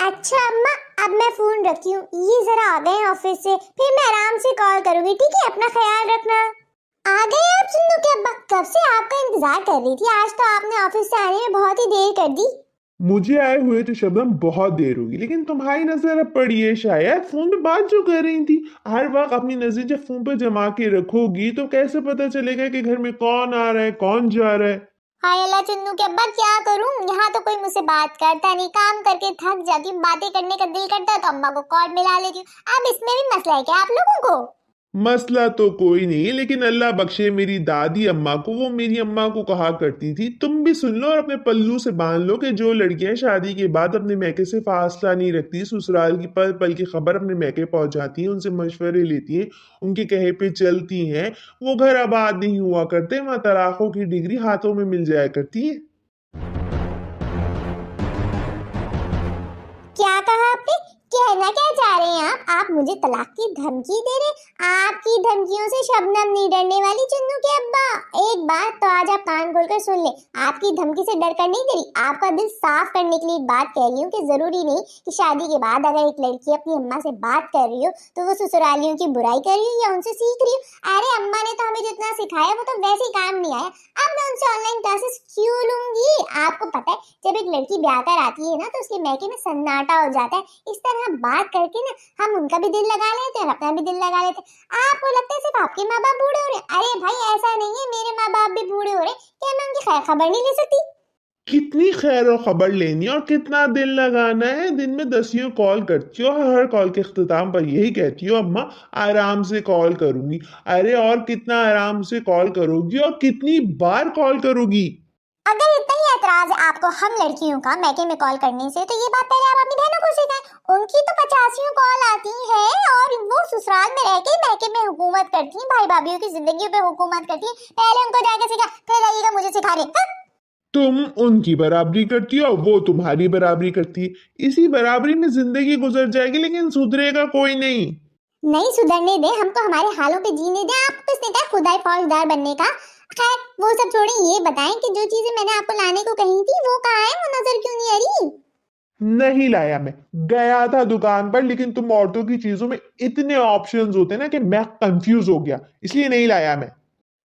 अच्छा अम्मा, अब मैं फोन रखती हूँ, ये जरा आ गए ऑफिस से, फिर मैं आराम से कॉल करूंगी, ठीक है? अपना ख्याल रखना। आ गए आप सुनो के अब्बा, कब से आपका इंतजार कर रही थी। आज तो आपने ऑफिस से आने में बहुत ही देर कर दी। मुझे आए हुए तो शबनम बहुत देर होगी, लेकिन तुम्हारी नजर अब पड़ी है शायद फोन पे बात जो कर रही थी। हर वक्त अपनी नजर जब फोन पे जमा के रखोगी तो कैसे पता चलेगा कि घर में कौन आ रहा है कौन जा रहा है। हाय अल्लाह चन्नू के अब्बा, क्या करूं, यहाँ तो कोई मुझसे बात करता नहीं, काम करके थक जाती हूँ, बातें करने का दिल करता है तो अम्मा को कॉल मिला लेती हूँ। अब इसमें भी मसला है क्या आप लोगों को? मसला तो कोई नहीं, लेकिन अल्लाह बख्शे मेरी दादी अम्मा को, वो मेरी अम्मा को कहा करती थी, तुम भी सुन लो और अपने पल्लू से बांध लो कि जो लड़कियां शादी के बाद अपने मैके से फासला नहीं रखती, ससुराल की पल पल की खबर अपने मैके पहुंचाती हैं, उनसे मशवरे लेती हैं, उनके कहे पे चलती हैं, वो घर आबाद नहीं हुआ करते, वहां तलाकों की डिग्री हाथों में मिल जाया करती है। क्या कहा आपने? कहना क्या चाह रहे हैं आप मुझे तलाक की धमकी दे रहे? आपकी धमकियों से शबनम नहीं डरने वाली चन्नू के अब्बा। एक बात तो आज आप कान खोलकर सुन ले, आपकी धमकी से डर कर नहीं दे रही, आपका दिल साफ करने के लिए एक बात कह रही हूँ कि जरूरी नहीं कि शादी के बाद अगर एक लड़की अपनी अम्मा से बात कर रही हो तो वो ससुरालियों की बुराई कर रही हो या उनसे सीख रही हो। अरे अम्मा ने तो हमें जितना सिखाया वो तो वैसे ही काम नहीं आया, अब मैं उनसे ऑनलाइन क्लासेस क्यों लूंगी? आपको पता है जब एक लड़की ब्याह कर आती है ना तो उसके मैके में सन्नाटा हो जाता है। इस तरह बात करके ना हम उनका भी दिल लगा लेते हैं और अपना भी दिल लगा लेते हैं। आपको लगता है सिर्फ आपके माँ बाप बूढ़े हो रहे हैं? अरे भाई ऐसा नहीं है, मेरे माँ बाप भी बूढ़े हो रहे हैं, क्या मैं उनकी खैर खबर नहीं ले सकती? कितनी खैर और खबर लेनी है और कितना दिल लगाना है। दिन में दसियों कॉल करती हो, हर कॉल के इख्तिताम पर यही कहती हो, अम्मा आराम से कॉल करूंगी। अरे और कितना आराम से कॉल करोगी और कितनी बार कॉल करोगी? अगर इतना ही एतराज है आपको हम लड़कियों का मैके में कॉल करने से, तो ये बात पहले आप अपनी बहनों को सिखाएं। उनकी तो 85 कॉल आती है और वो ससुराल में रह के मैके में हुकूमत करती हैं, भाई भाभीओं की जिंदगी पे हुकूमत करती हैं। पहले उनको जाके सिखा, फिर आइएगा मुझे सिखाने। तुम उनकी बराबरी करती हो, वो तुम्हारी बराबरी करती है, इसी बराबरी में जिंदगी गुजर जाएगी, लेकिन सुधरेगा कोई नहीं। नहीं सुधरने दे, हमको हमारे हालों पे जीने दे। आपको किसने कहा खुदाई फौजदार बनने का? खैर वो सब छोड़े, ये बताएं कि जो चीजें मैंने आपको लाने को कही थी वो कहाँ है, वो नजर क्यों नहीं आ रही? नहीं लाया, मैं गया था दुकान पर, लेकिन तुम औरतों की चीजों में इतने ऑप्शंस होते हैं ना कि मैं कंफ्यूज हो गया, इसलिए नहीं लाया मैं।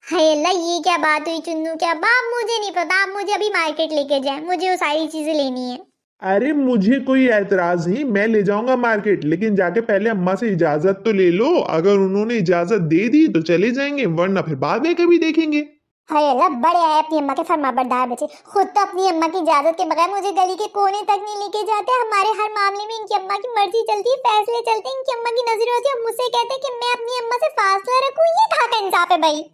हाय अल्लाह, ये क्या बात हुई चुन्नू क्या बाप? मुझे नहीं पता, आप मुझे अभी मार्केट लेके जाएं, मुझे वो सारी चीजें लेनी है। अरे मुझे कोई ऐतराज नहीं, मैं ले जाऊंगा मार्केट, लेकिन जाके पहले अम्मा से इजाजत तो ले लो। अगर उन्होंने इजाजत दे दी तो चले जाएंगे, वरना फिर बाद में कभी देखेंगे। हाय अल्लाह, बड़े आए अपनी अम्मा के फरमाबरदार बच्चे, खुद तो अपनी अम्मा की इजाजत के बगैर मुझे गली के कोने तक नहीं लेके जाते। हमारे हर मामले में इनकी अम्मा की मर्जी चलती है, फैसले चलते हैं, इनकी अम्मा की नजर होती है, मुझसे कहते हैं कि मैं अपनी अम्मा से फासला रखूं। ये कहाँ का इंसाफ है भाई?